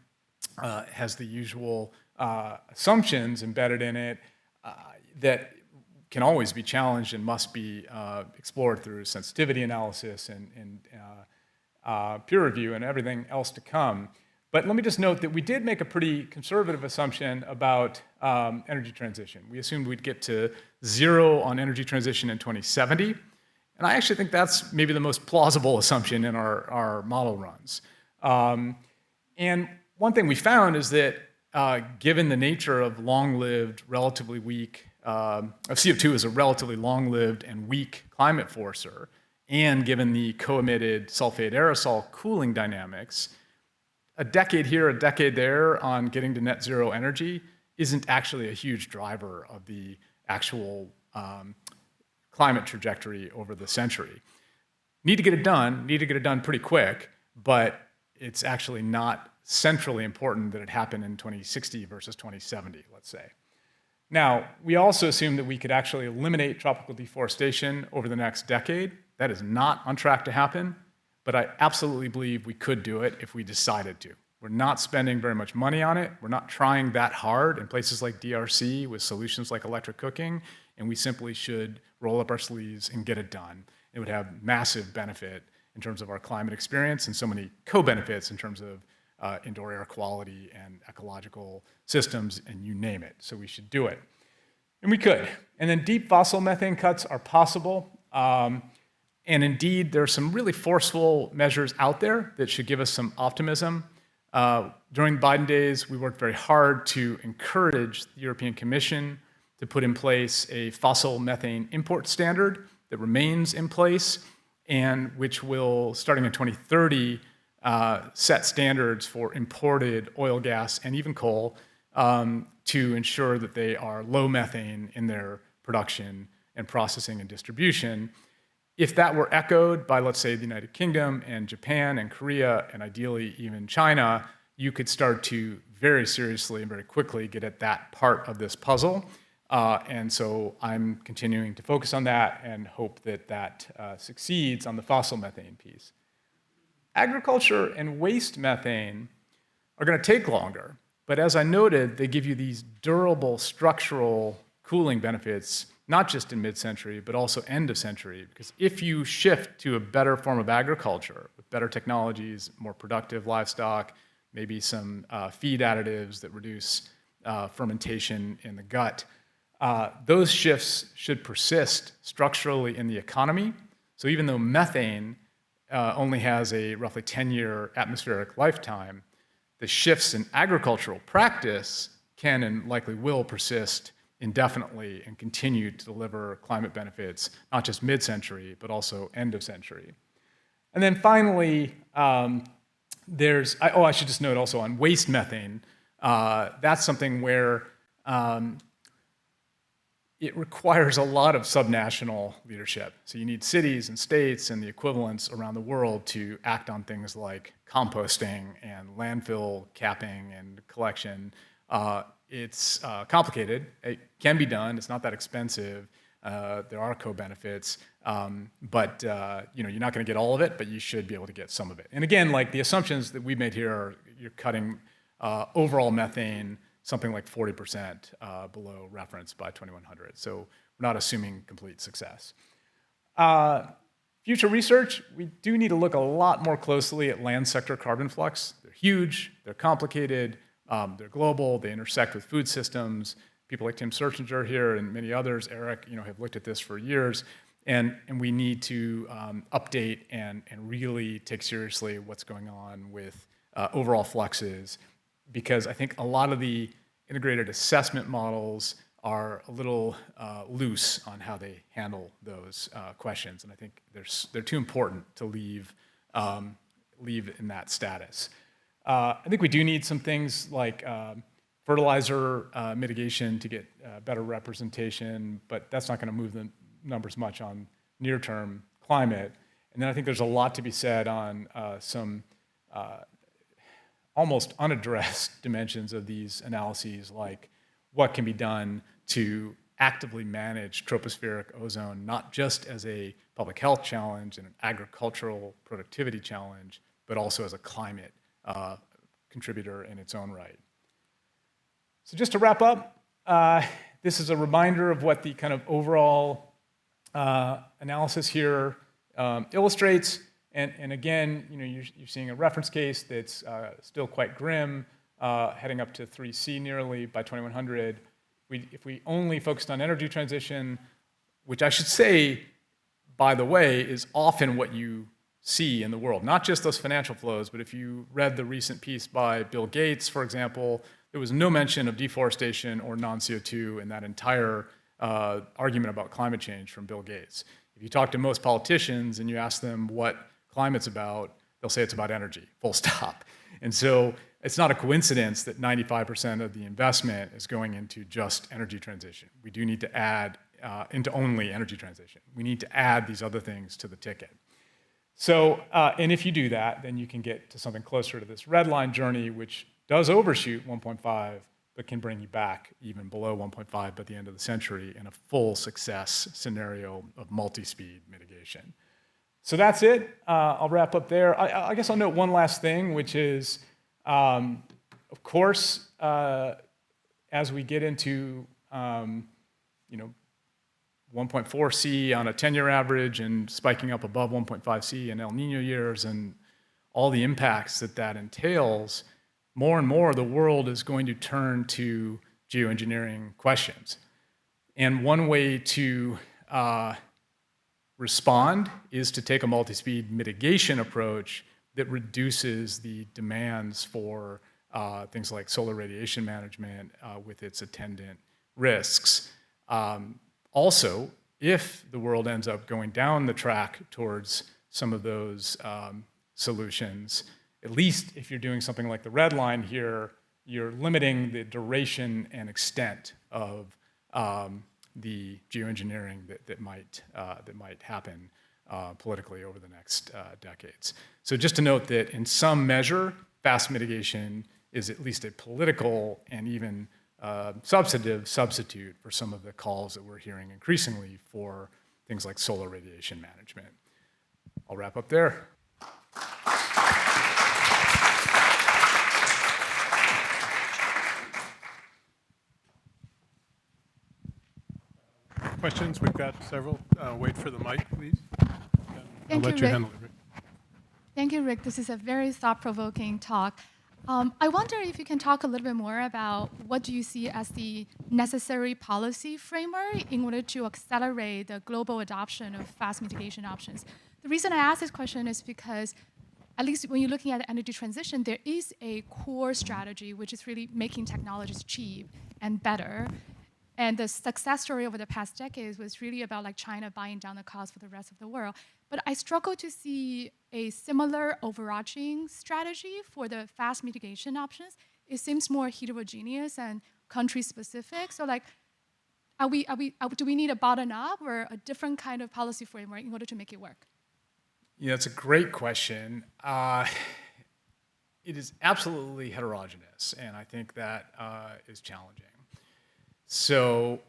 has the usual assumptions embedded in it that can always be challenged and must be explored through sensitivity analysis and peer review and everything else to come. But let me just note that we did make a pretty conservative assumption about energy transition. We assumed we'd get to zero on energy transition in 2070. And I actually think that's maybe the most plausible assumption in our model runs. And one thing we found is that given the nature of long-lived, relatively weak, CO2 is a relatively long-lived and weak climate forcer, and given the co-emitted sulfate aerosol cooling dynamics, a decade here, a decade there on getting to net zero energy isn't actually a huge driver of the actual climate trajectory over the century. Need to get it done pretty quick, but it's actually not centrally important that it happen in 2060 versus 2070, let's say. Now, we also assume that we could actually eliminate tropical deforestation over the next decade, That is not on track to happen, but I absolutely believe we could do it if we decided to. We're not spending very much money on it. We're not trying that hard in places like DRC with solutions like electric cooking, and we simply should roll up our sleeves and get it done. It would have massive benefit in terms of our climate experience and so many co-benefits in terms of indoor air quality and ecological systems, and you name it. So we should do it. And we could. And then deep fossil methane cuts are possible. And indeed, there are some really forceful measures out there that should give us some optimism. During the Biden days, we worked very hard to encourage the European Commission to put in place a fossil methane import standard that remains in place and which will, starting in 2030, set standards for imported oil, gas, and even coal to ensure that they are low methane in their production and processing and distribution. If that were echoed by, let's say, the United Kingdom and Japan and Korea and ideally even China, you could start to very seriously and very quickly get at that part of this puzzle. And so I'm continuing to focus on that and hope that that succeeds on the fossil methane piece. Agriculture and waste methane are going to take longer, but as I noted, they give you these durable structural cooling benefits, not just in mid-century, but also end of century. Because if you shift to a better form of agriculture with better technologies, more productive livestock, maybe some feed additives that reduce fermentation in the gut, those shifts should persist structurally in the economy. So even though methane only has a roughly 10-year atmospheric lifetime, the shifts in agricultural practice can and likely will persist indefinitely and continue to deliver climate benefits, not just mid-century, but also end of century. And then finally, I should just note also on waste methane, that's something where it requires a lot of subnational leadership. So you need cities and states and the equivalents around the world to act on things like composting and landfill capping and collection. It's complicated. It can be done. It's not that expensive. There are co-benefits, but you're not going to get all of it, but you should be able to get some of it. And again, like the assumptions that we made here are you're cutting overall methane something like 40% below reference by 2100. So we're not assuming complete success. Future research, we do need to look a lot more closely at land sector carbon flux. They're huge, they're complicated, they're global, they intersect with food systems. People like Tim Serchinger here and many others, Eric, have looked at this for years. And we need to update and really take seriously what's going on with overall fluxes, because I think a lot of the integrated assessment models are a little loose on how they handle those questions, and I think they're too important to leave in that status. I think we do need some things like fertilizer mitigation to get better representation, but that's not going to move the numbers much on near-term climate. And then I think there's a lot to be said on some almost unaddressed dimensions of these analyses, like what can be done to actively manage tropospheric ozone, not just as a public health challenge and an agricultural productivity challenge, but also as a climate contributor in its own right. So just to wrap up, this is a reminder of what the kind of overall analysis here illustrates. And again, you're seeing a reference case that's still quite grim, heading up to 3C nearly by 2100. If we only focused on energy transition, which I should say, by the way, is often what you see in the world, not just those financial flows, but if you read the recent piece by Bill Gates, for example, there was no mention of deforestation or non-CO2 in that entire argument about climate change from Bill Gates. If you talk to most politicians and you ask them what climate's about, they'll say it's about energy, full stop. And so it's not a coincidence that 95% of the investment is going into just energy transition. We do need to add into only energy transition. We need to add these other things to the ticket. So, and if you do that, then you can get to something closer to this red line journey, which does overshoot 1.5, but can bring you back even below 1.5 by the end of the century in a full success scenario of multi-speed mitigation. So that's it. I'll wrap up there. I guess I'll note one last thing, which is, of course, as we get into, 1.4 C on a 10-year average and spiking up above 1.5 C in El Nino years and all the impacts that entails, more and more the world is going to turn to geoengineering questions. And one way to respond is to take a multi-speed mitigation approach that reduces the demands for things like solar radiation management with its attendant risks. Also, if the world ends up going down the track towards some of those solutions, at least if you're doing something like the red line here, you're limiting the duration and extent of the geoengineering that might happen politically over the next decades. So just to note that in some measure, fast mitigation is at least a political and even substantive substitute for some of the calls that we're hearing increasingly for things like solar radiation management. I'll wrap up there. Questions? We've got several. Wait for the mic, please. I'll let you Rick. handle it, Rick. Thank you, Rick. This is a very thought-provoking talk. I wonder if you can talk a little bit more about what do you see as the necessary policy framework in order to accelerate the global adoption of fast mitigation options. The reason I ask this question is because, at least when you're looking at the energy transition, there is a core strategy which is really making technologies cheap and better. And the success story over the past decades was really about like China buying down the cost for the rest of the world. But I struggle to see a similar overarching strategy for the fast mitigation options. It seems more heterogeneous and country-specific. So like, do we need a bottom-up or a different kind of policy framework in order to make it work? Yeah, it's a great question. It is absolutely heterogeneous, and I think that is challenging. So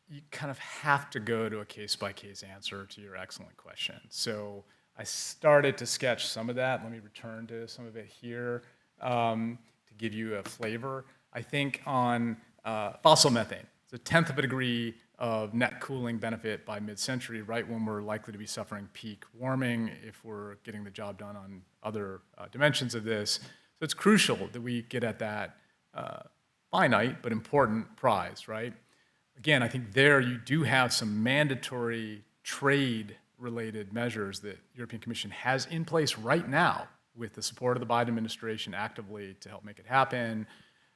you kind of have to go to a case-by-case answer to your excellent question. So I started to sketch some of that. Let me return to some of it here to give you a flavor. I think on fossil methane, it's a tenth of a degree of net cooling benefit by mid-century, right when we're likely to be suffering peak warming if we're getting the job done on other dimensions of this. So it's crucial that we get at that finite but important prize, right? Again, I think there you do have some mandatory trade-related measures that the European Commission has in place right now with the support of the Biden administration actively to help make it happen.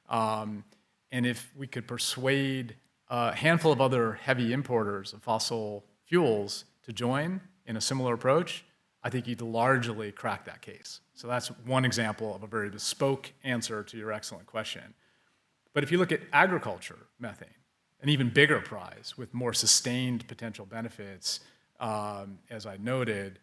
And if we could persuade a handful of other heavy importers of fossil fuels to join in a similar approach, I think you'd largely crack that case. So that's one example of a very bespoke answer to your excellent question. But if you look at agriculture methane, an even bigger prize with more sustained potential benefits, as I noted,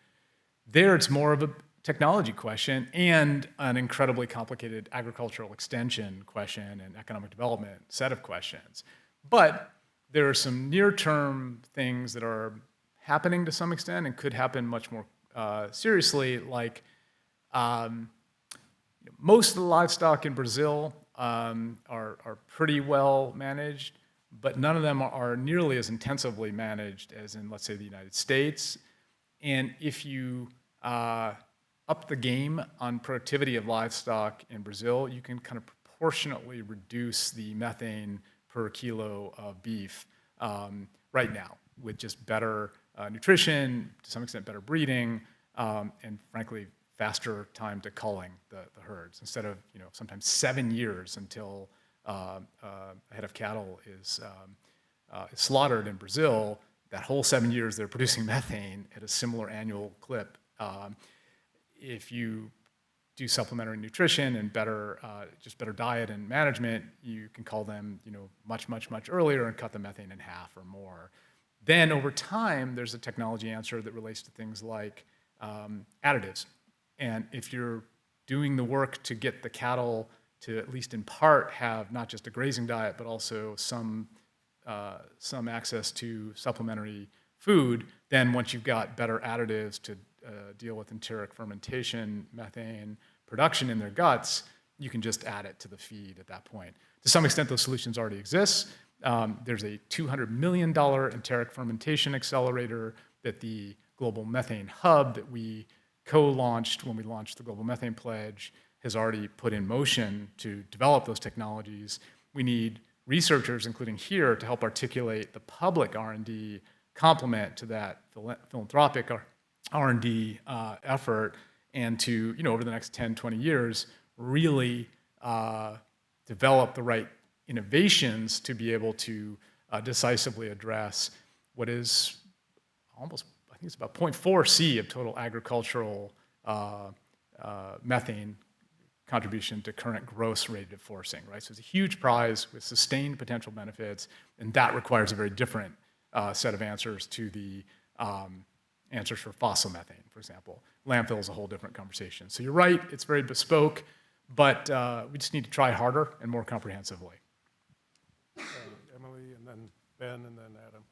there it's more of a technology question and an incredibly complicated agricultural extension question and economic development set of questions. But there are some near-term things that are happening to some extent and could happen much more seriously, like most of the livestock in Brazil are pretty well managed, but none of them are nearly as intensively managed as in, let's say, the United States. And if you up the game on productivity of livestock in Brazil, you can kind of proportionately reduce the methane per kilo of beef right now with just better nutrition, to some extent better breeding, and frankly, faster time to culling the herds. Instead of sometimes 7 years until a head of cattle is slaughtered in Brazil, that whole 7 years they're producing methane at a similar annual clip. If you do supplementary nutrition and just better diet and management, you can cull them much earlier and cut the methane in half or more. Then over time, there's a technology answer that relates to things like additives. And if you're doing the work to get the cattle to at least in part have not just a grazing diet, but also some access to supplementary food, then once you've got better additives to deal with enteric fermentation, methane production in their guts, you can just add it to the feed at that point. To some extent, those solutions already exist. There's a $200 million enteric fermentation accelerator that the Global Methane Hub that we co-launched when we launched the Global Methane Pledge has already put in motion to develop those technologies. We need researchers, including here, to help articulate the public R&D complement to that philanthropic R&D effort, and to, over the next 10, 20 years, really develop the right innovations to be able to decisively address what is almost, I think it's about 0.4 C of total agricultural methane contribution to current gross rate of forcing, right? So it's a huge prize with sustained potential benefits, and that requires a very different set of answers to the answers for fossil methane, for example. Landfill is a whole different conversation. So you're right, it's very bespoke, but we just need to try harder and more comprehensively. Emily, and then Ben, and then Adam.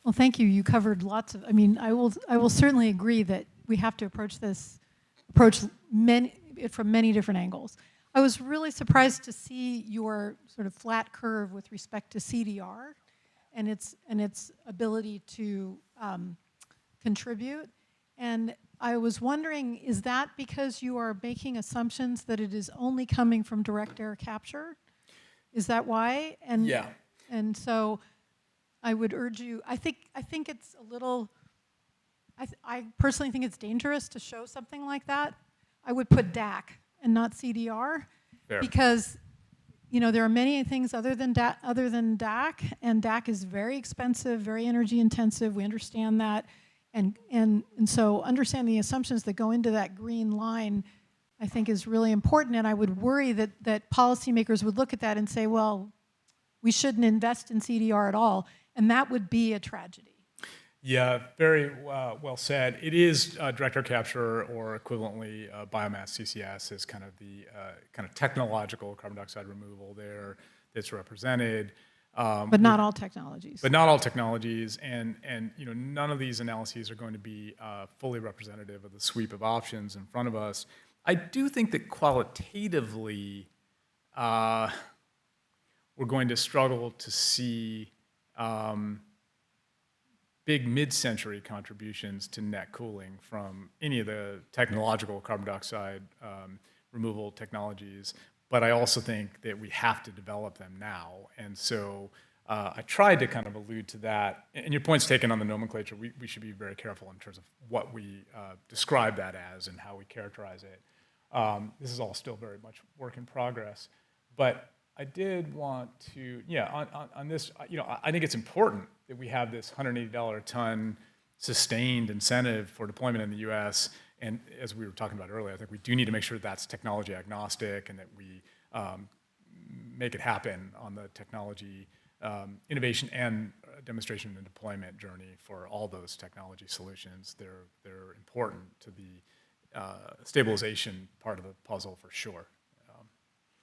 Well, thank you. You covered lots of. I mean, I will certainly agree that we have to approach it from many different angles. I was really surprised to see your sort of flat curve with respect to CDR and its ability to contribute. And I was wondering, is that because you are making assumptions that it is only coming from direct air capture? Is that why? And yeah. And so I would urge you, I think it's a little, I personally think it's dangerous to show something like that. I would put DAC and not CDR. Fair. Because there are many things other than DAC, and DAC is very expensive, very energy intensive. We understand that. And so understanding the assumptions that go into that green line, I think, is really important. And I would worry that policymakers would look at that and say, well, we shouldn't invest in CDR at all. And that would be a tragedy. Yeah, very well said. It is direct air capture, or equivalently biomass CCS, is kind of the kind of technological carbon dioxide removal there that's represented. But not all technologies. But not all technologies, and none of these analyses are going to be fully representative of the sweep of options in front of us. I do think that qualitatively, we're going to struggle to see big mid-century contributions to net cooling from any of the technological carbon dioxide removal technologies. But I also think that we have to develop them now. And so I tried to kind of allude to that. And your point's taken on the nomenclature. We should be very careful in terms of what we describe that as and how we characterize it. This is all still very much work in progress. But I did want to, on this, I think it's important that we have this $180 a ton sustained incentive for deployment in the U.S. And as we were talking about earlier, I think we do need to make sure that's technology agnostic and that we make it happen on the technology innovation and demonstration and deployment journey for all those technology solutions. They're important to the stabilization part of the puzzle for sure.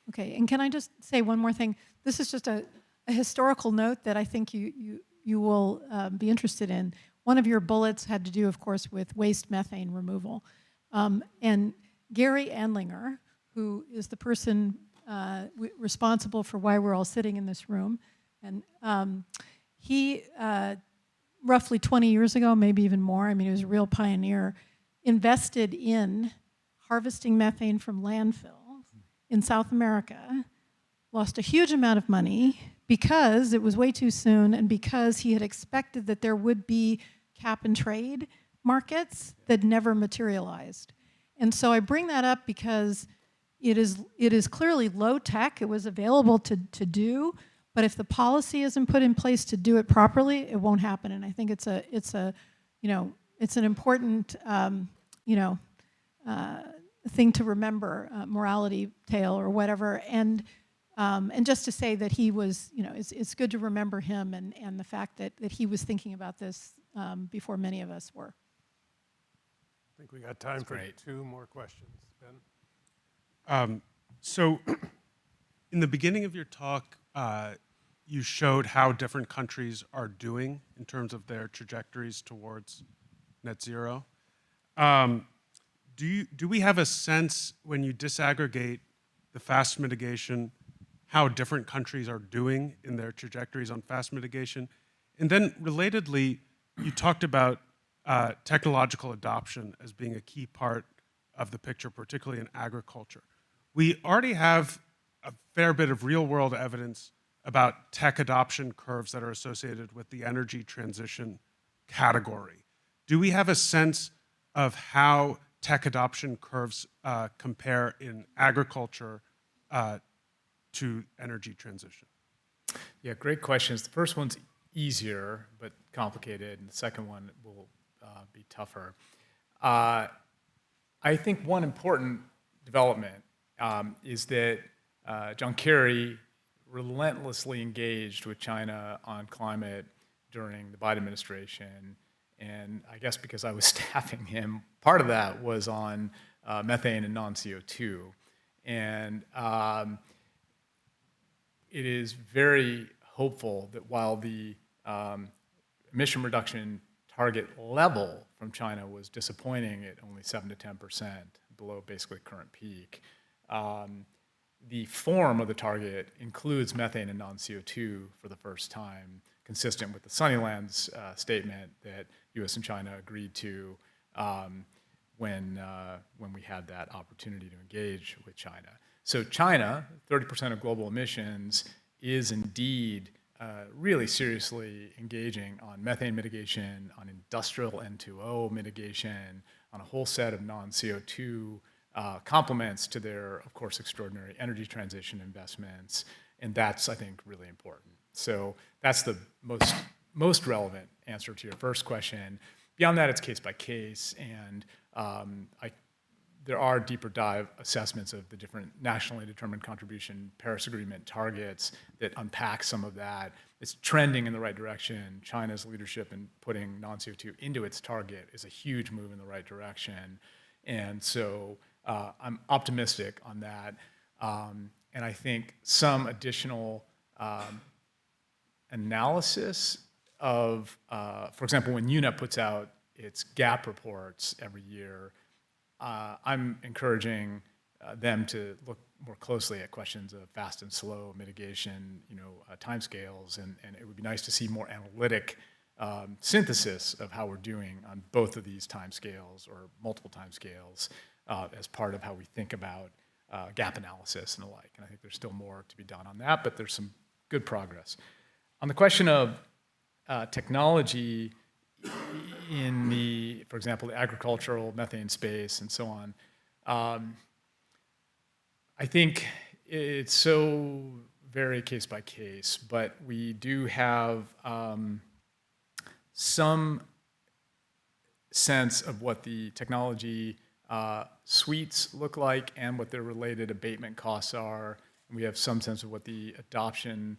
Okay, and can I just say one more thing? This is just a historical note that I think you will be interested in. One of your bullets had to do, of course, with waste methane removal. And Gary Andlinger, who is the person responsible for why we're all sitting in this room, and he, roughly 20 years ago, maybe even more, I mean, he was a real pioneer, invested in harvesting methane from landfills in South America, lost a huge amount of money because it was way too soon and because he had expected that there would be cap and trade markets that never materialized. And so I bring that up because it is clearly low tech. It was available to do, but if the policy isn't put in place to do it properly, it won't happen. And I think it's an important thing to remember, morality tale or whatever. And just to say that he was, it's good to remember him and the fact that he was thinking about this before many of us were. I think we got time That's for great. 2 more questions. Ben? So in the beginning of your talk, you showed how different countries are doing in terms of their trajectories towards net zero. Do we have a sense when you disaggregate the fast mitigation, how different countries are doing in their trajectories on fast mitigation? And then relatedly, you talked about technological adoption as being a key part of the picture, particularly in agriculture. We already have a fair bit of real-world evidence about tech adoption curves that are associated with the energy transition category. Do we have a sense of how tech adoption curves compare in agriculture to energy transition? Yeah, great questions. The first one's easier but complicated, and the second one will be tougher. I think one important development is that John Kerry relentlessly engaged with China on climate during the Biden administration. And I guess because I was staffing him, part of that was on methane and non-CO2. And it is very hopeful that while the emission reduction target level from China was disappointing at only 7 to 10%, below basically current peak, the form of the target includes methane and non-CO2 for the first time, consistent with the Sunnylands statement that U.S. and China agreed to when we had that opportunity to engage with China. So China, 30% of global emissions, is indeed really seriously engaging on methane mitigation, on industrial N2O mitigation, on a whole set of non-CO2 complements to their, of course, extraordinary energy transition investments. And that's, I think, really important. So that's the most relevant answer to your first question. Beyond that, it's case by case, and there are deeper dive assessments of the different nationally determined contribution Paris Agreement targets that unpack some of that. It's trending in the right direction. China's leadership in putting non-CO2 into its target is a huge move in the right direction. And so I'm optimistic on that. And I think some additional analysis of, for example, when UNEP puts out its gap reports every year, I'm encouraging them to look more closely at questions of fast and slow mitigation, timescales, and it would be nice to see more analytic synthesis of how we're doing on both of these timescales or multiple timescales as part of how we think about gap analysis and the like. And I think there's still more to be done on that, but there's some good progress. On the question of technology in the, for example, the agricultural methane space and so on, I think it's so very case by case, but we do have some sense of what the technology suites look like and what their related abatement costs are. And we have some sense of what the adoption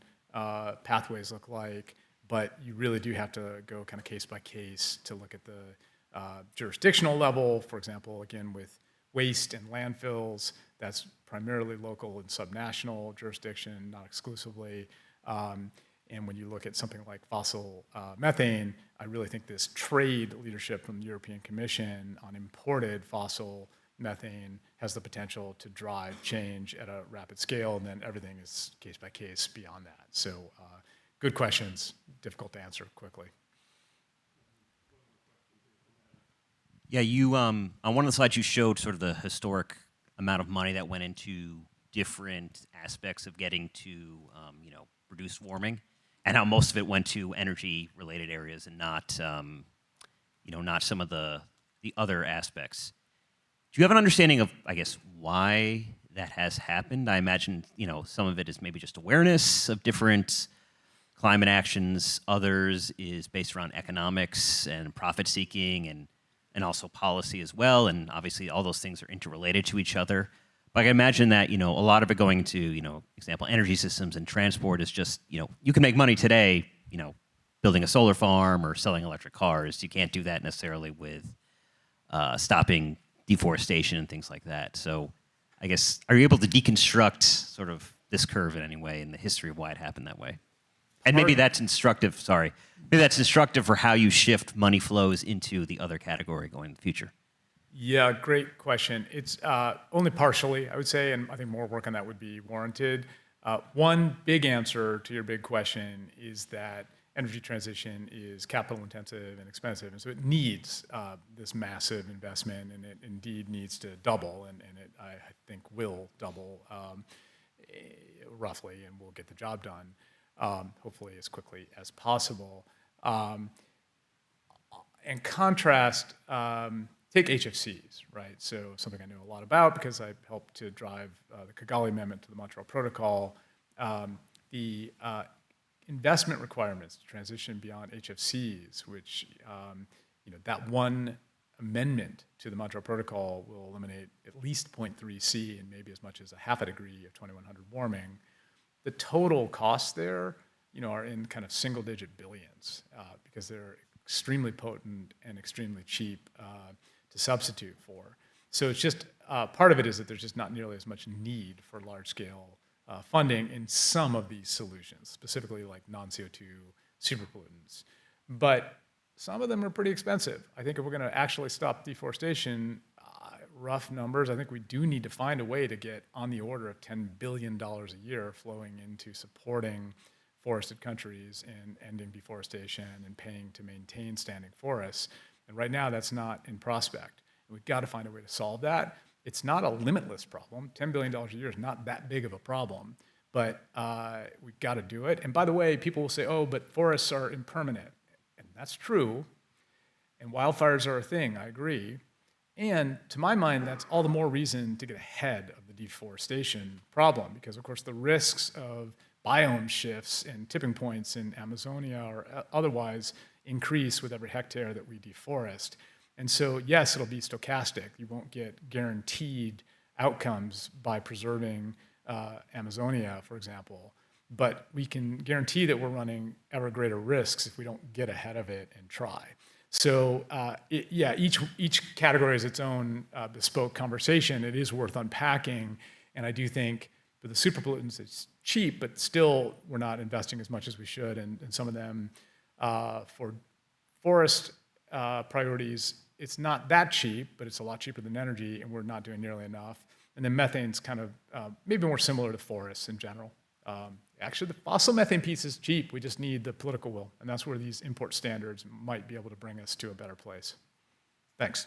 pathways look like, but you really do have to go kind of case by case to look at the jurisdictional level. For example, again, with waste and landfills, that's primarily local and subnational jurisdiction, not exclusively. And when you look at something like fossil methane, I really think this trade leadership from the European Commission on imported fossil methane has the potential to drive change at a rapid scale, and then everything is case by case beyond that. So good questions, difficult to answer quickly. Yeah, you on one of the slides you showed sort of the historic amount of money that went into different aspects of getting to reduce warming, and how most of it went to energy-related areas and not not some of the other aspects. Do you have an understanding of, I guess, why that has happened? I imagine some of it is maybe just awareness of different climate actions. Others is based around economics and profit seeking and also policy as well. And obviously all those things are interrelated to each other. But I imagine that, a lot of it going to, example, energy systems and transport is just, you can make money today, building a solar farm or selling electric cars. You can't do that necessarily with stopping deforestation and things like that. So I guess, are you able to deconstruct sort of this curve in any way in the history of why it happened that way? And maybe that's instructive, maybe that's instructive for how you shift money flows into the other category going in the future. Yeah, great question. It's only partially, I would say, and I think more work on that would be warranted. One big answer to your big question is that energy transition is capital intensive and expensive, and so it needs this massive investment, and it indeed needs to double, and it, I think, will double roughly, and we'll get the job done, hopefully as quickly as possible. In contrast, take HFCs, right? So something I know a lot about because I helped to drive the Kigali Amendment to the Montreal Protocol. The investment requirements to transition beyond HFCs, which that one amendment to the Montreal Protocol will eliminate at least 0.3 C and maybe as much as a half a degree of 2100 warming. The total costs there, are in kind of single-digit billions because they're extremely potent and extremely cheap to substitute for. So it's just, part of it is that there's just not nearly as much need for large-scale funding in some of these solutions, specifically like non-CO2 superpollutants. But some of them are pretty expensive. I think if we're going to actually stop deforestation, rough numbers, I think we do need to find a way to get on the order of $10 billion a year flowing into supporting forested countries and ending deforestation and paying to maintain standing forests. And right now, that's not in prospect. And we've got to find a way to solve that. It's not a limitless problem. $10 billion a year is not that big of a problem, but we've got to do it. And by the way, people will say, oh, but forests are impermanent. And that's true. And wildfires are a thing, I agree. And to my mind, that's all the more reason to get ahead of the deforestation problem, because of course the risks of biome shifts and tipping points in Amazonia or otherwise increase with every hectare that we deforest. And so, yes, it'll be stochastic. You won't get guaranteed outcomes by preserving Amazonia, for example. But we can guarantee that we're running ever greater risks if we don't get ahead of it and try. So, each category is its own bespoke conversation. It is worth unpacking. And I do think for the superpollutants, it's cheap, but still we're not investing as much as we should. And some of them, for forest priorities, it's not that cheap, but it's a lot cheaper than energy, and we're not doing nearly enough. And then methane's kind of maybe more similar to forests in general. Actually, the fossil methane piece is cheap. We just need the political will, and that's where these import standards might be able to bring us to a better place. Thanks.